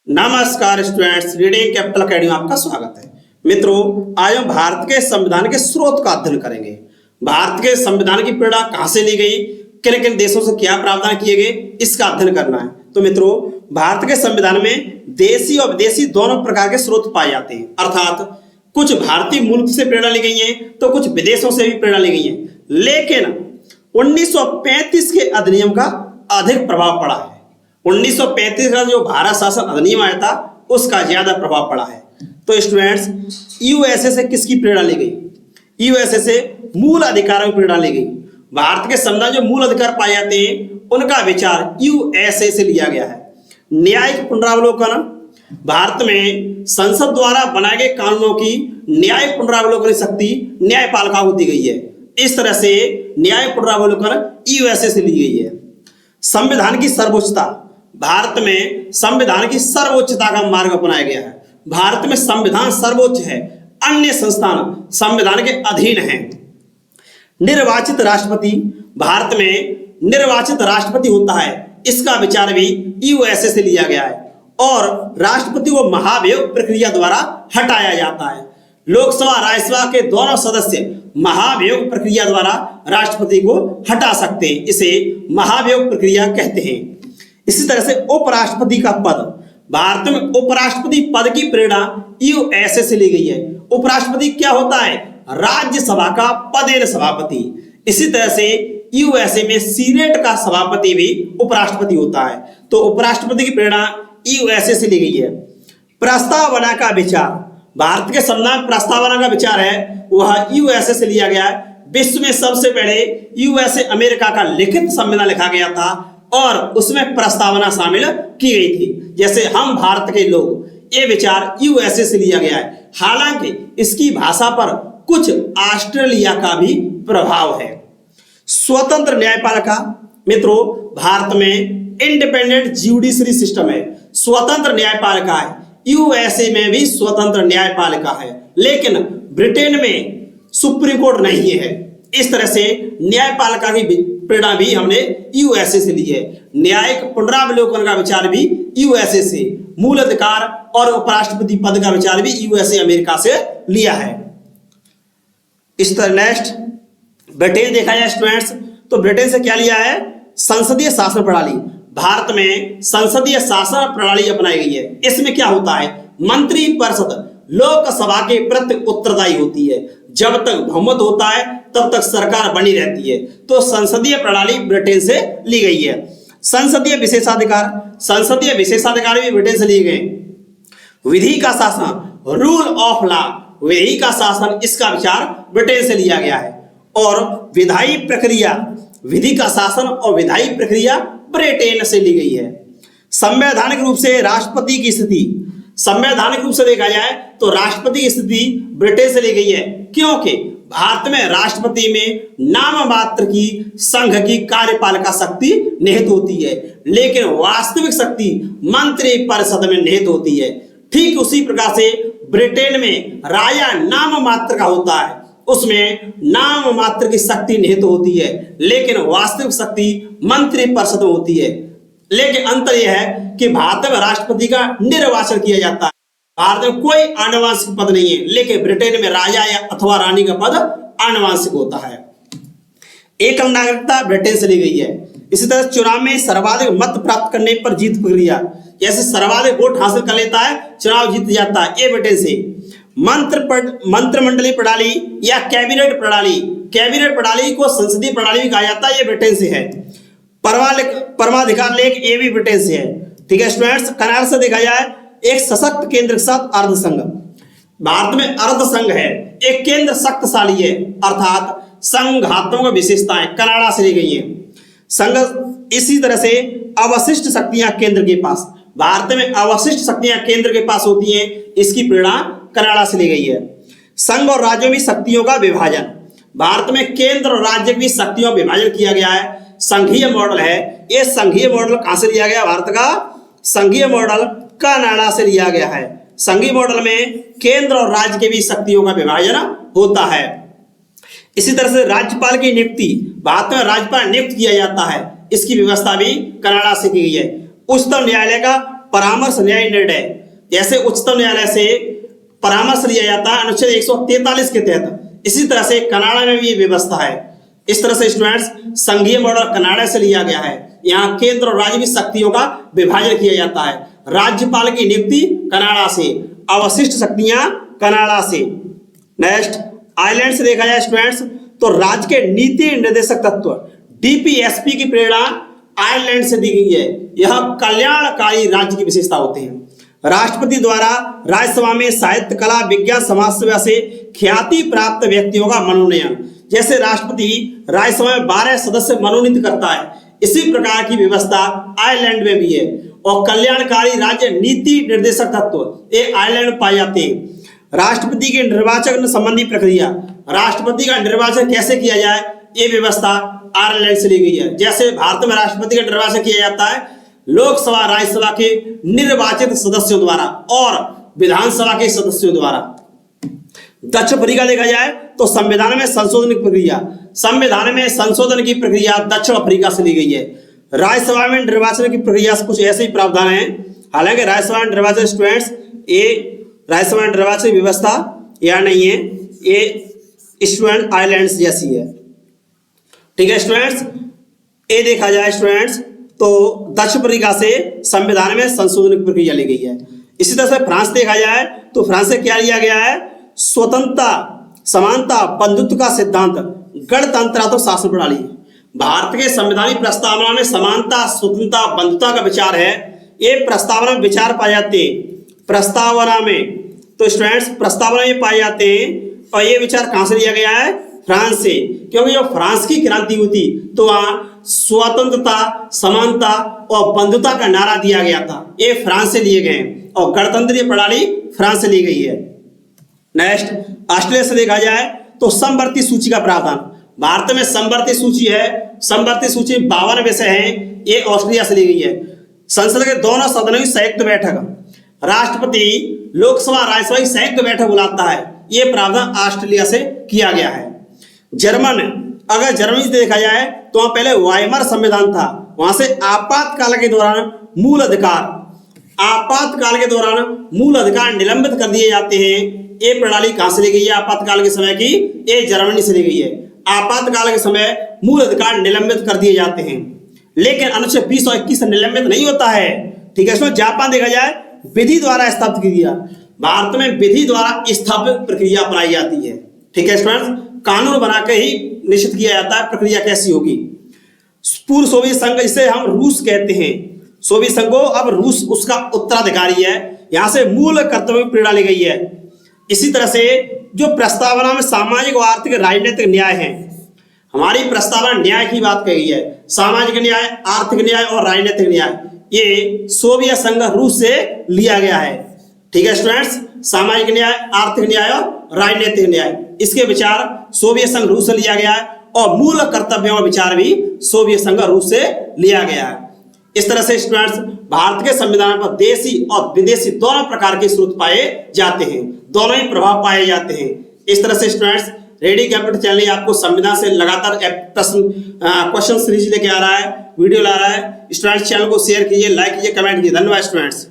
नमस्कार students, reading capital academy में आपका स्वागत है। मित्रों, आज हम भारत के संविधान के स्रोत का अध्ययन करेंगे। भारत के संविधान की प्रेरणा कहां से ली गई, किन किन देशों से क्या प्रावधान किए गए, इसका अध्ययन करना है। तो मित्रों, भारत के संविधान में देशी और विदेशी दोनों प्रकार के स्रोत पाए जाते हैं, अर्थात कुछ भारतीय मूल से प्रेरणा ली गई है तो कुछ विदेशों से भी प्रेरणा ली गई है। लेकिन 1935 के अधिनियम का अधिक प्रभाव पड़ा है। 1935 का जो भारत शासन अधिनियम आया था उसका ज्यादा प्रभाव पड़ा है। तो स्टूडेंट्स, यूएसए से किसकी प्रेरणा ली गई? यूएसए से मूल अधिकारों की प्रेरणा ली गई। भारत के संविधान जो मूल अधिकार पाए जाते हैं उनका विचार यूएसए से लिया गया है। न्यायिक पुनरावलोकन, भारत में संसद द्वारा बनाए गए कानूनों की न्यायिक पुनरावलोकन शक्ति न्यायपालिका को दी गई है। इस तरह से न्याय पुनरावलोकन यूएसए से ली गई है। संविधान की सर्वोच्चता, भारत में संविधान की सर्वोच्चता का मार्ग अपनाया गया है। भारत में संविधान सर्वोच्च है, अन्य संस्थान संविधान के अधीन हैं। निर्वाचित राष्ट्रपति, भारत में निर्वाचित राष्ट्रपति होता है, इसका विचार भी यूएसए से लिया गया है। और राष्ट्रपति को महाभियोग प्रक्रिया द्वारा हटाया जाता है। लोकसभा राज्यसभा के दोनों सदस्य महाभियोग प्रक्रिया द्वारा राष्ट्रपति को हटा सकते हैं, इसे महाभियोग प्रक्रिया कहते हैं। इसी तरह से उपराष्ट्रपति का पद, भारत में उपराष्ट्रपति पद की प्रेरणा यूएसए से ली गई है। उपराष्ट्रपति क्या होता है? राज्यसभा का पदेन सभापति। इसी तरह से यूएसए में सीनेट का सभापति भी उपराष्ट्रपति होता है। तो उपराष्ट्रपति की प्रेरणा यूएसए से ली गई है। प्रस्तावना का विचार, भारत के संविधान प्रस्तावना का विचार है वह यूएसए से लिया गया है। विश्व में सबसे पहले यूएसए अमेरिका का लिखित संविधान लिखा गया था और उसमें प्रस्तावना शामिल की गई थी। जैसे हम भारत के लोग, ये विचार यूएसए से लिया गया है। हालांकि इसकी भाषा पर कुछ ऑस्ट्रेलिया का भी प्रभाव है। स्वतंत्र न्यायपालिका, मित्रों भारत में इंडिपेंडेंट ज्यूडिशरी सिस्टम है, स्वतंत्र न्यायपालिका है। यूएसए में भी स्वतंत्र न्यायपालिका है, लेकिन ब्रिटेन में सुप्रीम कोर्ट नहीं है। इस तरह से न्यायपालिका की प्रेरणा भी हमने यूएसए से ली है। न्यायिक पुनरावलोकन का विचार भी यूएसए से, मूल अधिकार और उपराष्ट्रपति पद का विचार भी यूएसए अमेरिका से लिया है। इस तरह नेक्स्ट ब्रिटेन देखा जाए स्टूडेंट्स, तो ब्रिटेन से क्या लिया है? संसदीय शासन प्रणाली। भारत में संसदीय शासन प्रणाली अपनाई गई है। इसमें क्या होता है? मंत्रिपरिषद लोकसभा के प्रति उत्तरदायी होती है। जब तक बहुमत होता है तब तक सरकार बनी रहती है। तो संसदीय प्रणाली ब्रिटेन से ली गई है। संसदीय विशेषाधिकार, संसदीय विशेषाधिकार भी ब्रिटेन से लिए गए। विधि का शासन, रूल ऑफ लॉ, विधि का शासन, इसका विचार ब्रिटेन से लिया गया है। और विधायी प्रक्रिया, विधि का शासन और विधायी प्रक्रिया ब्रिटेन से ली गई है। संवैधानिक रूप से राष्ट्रपति की स्थिति, संवैधानिक रूप से देखा जाए तो राष्ट्रपति की स्थिति ब्रिटेन से ली गई है, क्योंकि भारत में राष्ट्रपति में नाम मात्र की संघ की कार्यपालिका शक्ति निहित होती है, लेकिन वास्तविक शक्ति मंत्रिपरिषद में निहित होती है। ठीक उसी प्रकार से ब्रिटेन में राजा नाम मात्र का होता है, उसमें नाम मात्र की शक्ति निहित होती है, लेकिन वास्तविक शक्ति मंत्रिपरिषद में होती है। लेकिन अंतर यह है कि भारत में राष्ट्रपति का निर्वाचन किया जाता है। भारत में कोई आनुवंशिक पद नहीं है, लेकिन ब्रिटेन में राजा या अथवा रानी का पद आनुवंशिक होता है। एकल नागरिकता ब्रिटेन से ली गई है। इसी तरह चुनाव में सर्वाधिक मत प्राप्त करने पर जीत प्रक्रिया, जैसे सर्वाधिक वोट हासिल कर लेता है चुनाव जीत जाता है, ये ब्रिटेन से। मंत्रिमंडलीय प्रणाली या कैबिनेट प्रणाली, कैबिनेट प्रणाली को संसदीय प्रणाली भी कहा जाता है, ये ब्रिटेन से है। परमाधिकार लेख, ये भी ब्रिटेन से है। ठीक है स्टूडेंट्स, कनाडा से देखा जाए एक सशक्त केंद्र के साथ अर्ध संघ। भारत में अर्ध संघ है, एक केंद्र शक्तिशाली है, अर्थात संघात्मक विशेषताएं कनाडा से ली गई है। संघ, इसी तरह से अवशिष्ट शक्तियां केंद्र के पास, भारत में अवशिष्ट शक्तियां केंद्र के पास होती हैं, इसकी प्रेरणा कनाडा से ली गई है। संघ और राज्यों में शक्तियों का विभाजन, भारत में केंद्र और राज्य की शक्तियों का विभाजन किया गया है, संघीय मॉडल है। ये संघीय मॉडल कहां से लिया गया? भारत का संघीय मॉडल कनाडा से लिया गया है। संघीय मॉडल में केंद्र और राज्य के भी शक्तियों का विभाजन होता है। इसी तरह से राज्यपाल की नियुक्ति, भारत में राज्यपाल नियुक्त किया जाता है, इसकी व्यवस्था भी कनाडा से की गई है। उच्चतम न्यायालय का परामर्श न्याय निर्णय, जैसे उच्चतम न्यायालय से परामर्श लिया जाता है अनुच्छेद 143 के तहत, इसी तरह से कनाडा में भी ये व्यवस्था है। इस तरह से स्टूडेंट्स संघीय मॉडल कनाडा से लिया गया है। यहाँ केंद्र और राज्य की शक्तियों का विभाजन किया जाता है। राज्यपाल की नियुक्ति कनाडा से, अवशिष्ट शक्तियां कनाडा से। नेक्स्ट आयरलैंड से देखा जाए स्टूडेंट्स तो राज्य के नीति निर्देशक तत्व डीपीएसपी की प्रेरणा आयरलैंड से दी गई है। यह कल्याणकारी राज्य की विशेषता होते हैं। राष्ट्रपति द्वारा राज्यसभा में साहित्य, कला, विज्ञान, समाज सेवा से ख्याति प्राप्त व्यक्तियों का मनोनयन, जैसे राष्ट्रपति राज्यसभा में 12 सदस्य मनोनीत करता है, इसी प्रकार की व्यवस्था आयरलैंड में भी है। और कल्याणकारी राज्य नीति निर्देशक तत्व ये आयरलैंड में पाए जाते हैं। राष्ट्रपति के निर्वाचन संबंधी प्रक्रिया, राष्ट्रपति का निर्वाचन कैसे किया जाए, ये व्यवस्था आयरलैंड से ली गई है। जैसे भारत में राष्ट्रपति का निर्वाचन किया जाता है लोकसभा राज्यसभा के निर्वाचित सदस्यों द्वारा और विधानसभा के सदस्यों द्वारा। दक्षिण अफ्रीका देखा जाए तो संविधान में संशोधन की प्रक्रिया, संविधान में संशोधन की प्रक्रिया दक्षिण अफ्रीका से ली गई है। राज्यसभा में निर्वाचन की प्रक्रिया से कुछ ऐसे ही प्रावधान है। हालांकि राज्यसभा में निर्वाचन स्टूडेंट्स ये राज्यसभा में निर्वाचन व्यवस्था या नहीं है, ये स्टूडेंट आयरलैंड जैसी है। ठीक है स्टूडेंट्स, ये देखा जाए स्टूडेंट्स तो दक्षिण अफ्रीका से संविधान में संशोधन की प्रक्रिया ली गई है। इसी तरह से फ्रांस देखा जाए तो फ्रांस से क्या लिया गया है, स्वतंत्रता, समानता, बंधुत्व का सिद्धांत, गणतंत्रात्मक शासन प्रणाली। भारत के संवैधानिक प्रस्तावना में समानता, स्वतंत्रता, बंधुता का विचार है। ये प्रस्तावना में विचार पाए जाते हैं। प्रस्तावना में तो स्टूडेंट्स प्रस्तावना में पाए जाते हैं। और ये विचार कहां से लिया गया है, फ्रांस से, क्योंकि जब फ्रांस की क्रांति हुई थी तो वहां स्वतंत्रता, समानता और बंधुता का नारा दिया गया था। ये फ्रांस से लिए गए और गणतंत्रीय प्रणाली फ्रांस से ली गई है। नेक्स्ट ऑस्ट्रेलिया से देखा जाए तो समवर्ती सूची का प्रावधान, भारत में समवर्ती सूची है। समवर्ती सूची 52 विषय हैं, ये ऑस्ट्रेलिया से ली गई है। संसद के दोनों सदनों की संयुक्त बैठक, राष्ट्रपति लोकसभा राज्यसभा की संयुक्त बैठक बुलाता है, ये प्रावधान ऑस्ट्रेलिया से किया गया है। जर्मन, अगर जर्मनी से देखा जाए तो वहां पहले वाइमर संविधान था, वहां से आपातकाल के दौरान मूल अधिकार, आपातकाल के दौरान मूल अधिकार निलंबित कर दिए जाते हैं। ये प्रणाली कहां से ली गई है आपातकाल के समय की, ये जर्मनी से ली गई है। आपातकाल के समय मूल अधिकार निलंबित कर दिए जाते हैं, लेकिन अनुच्छेद 20 और 21 से निलंबित नहीं होता है। ठीक है, इसमें जापान देखा जाए विधि द्वारा स्थापित किया, भारत में विधि द्वारा स्थापित प्रक्रिया अपनाई जाती है। ठीक है स्टूडेंट्स, कानून बना के ही निश्चित किया जाता है प्रक्रिया कैसी होगी। पूर्व सोवियत संघ, जिसे हम रूस कहते हैं, सोवियत संघ को अब रूस उसका उत्तराधिकारी है। यहां से मूल कर्तव्य प्रेरणा ली गई है। इसी तरह से जो प्रस्तावना में सामाजिक और आर्थिक राजनीतिक न्याय है, हमारी प्रस्तावना न्याय की बात कही है, सामाजिक न्याय, आर्थिक न्याय और राजनीतिक न्याय, ये सोवियत संघ रूस से लिया गया है। ठीक है स्टूडेंट्स, सामाजिक न्याय, आर्थिक न्याय और राजनीतिक न्याय, इसके विचार सोवियत संघ रूस से लिया गया है और मूल कर्तव्यों का विचार भी सोवियत संघ रूस से लिया गया है। इस तरह से स्टूडेंट्स भारत के संविधान पर देशी और विदेशी दोनों प्रकार के स्रोत पाए जाते हैं, दोनों ही प्रभाव पाए जाते हैं। इस तरह से स्टूडेंट्स रेडी कैपिटल चैनल आपको संविधान से लगातार प्रश्न क्वेश्चन सीरीज लेके आ रहा है, वीडियो ला रहा है। स्टूडेंट्स चैनल को शेयर कीजिए, लाइक कीजिए, कमेंट कीजिए। धन्यवाद स्टूडेंट्स।